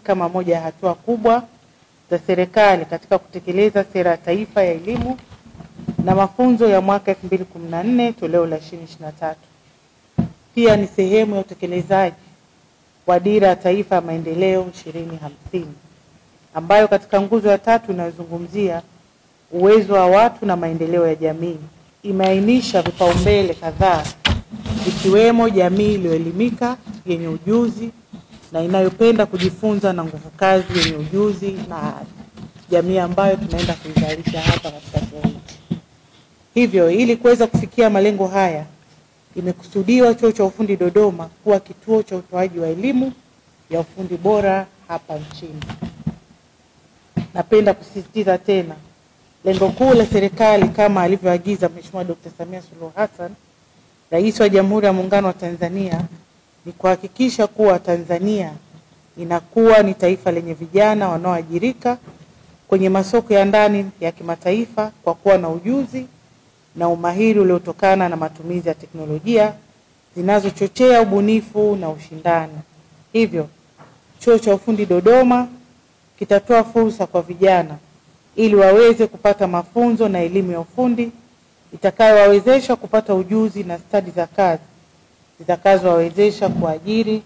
kama moja ya hatua kubwa za serikali katika kutekeleza sera ya taifa ya elimu na mafunzo ya mwaka 2014 toleo la 2023. Pia ni sehemu ya utekelezaji wa dira ya taifa ya maendeleo 2050 ambayo katika nguzo ya 3 inayozungumzia uwezo wa watu na maendeleo ya jamii imeainisha vipaumbele kadhaa ikiwemo jamii iliyoelimika, yenye ujuzi na inayopenda kujifunza na nguvu kazi yenye ujuzi na jamii ambayo tunaenda kuizalisha hapa katika chuo hiki. Hivyo ili kuweza kufikia malengo haya imekusudiwa Chuo cha Ufundi Dodoma kuwa kituo cha utoaji wa elimu ya ufundi bora hapa nchini. Napenda kusisitiza tena lengo kuu la serikali kama alivyoagiza Mheshimiwa Dr. Samia Suluhu Hassan, Rais wa Jamhuri ya Muungano wa Tanzania, ni kuhakikisha kuwa Tanzania inakuwa ni taifa lenye vijana wanaoajirika kwenye masoko ya ndani ya kimataifa kwa kuwa na ujuzi na umahiri uliotokana na matumizi ya teknolojia zinazochochea ubunifu na ushindani. Hivyo, Chuo cha Ufundi Dodoma kitatoa fursa kwa vijana ili waweze kupata mafunzo na elimu ya ufundi itakayowawezesha kupata ujuzi na stadi za kazi zitakazowawezesha kuajiri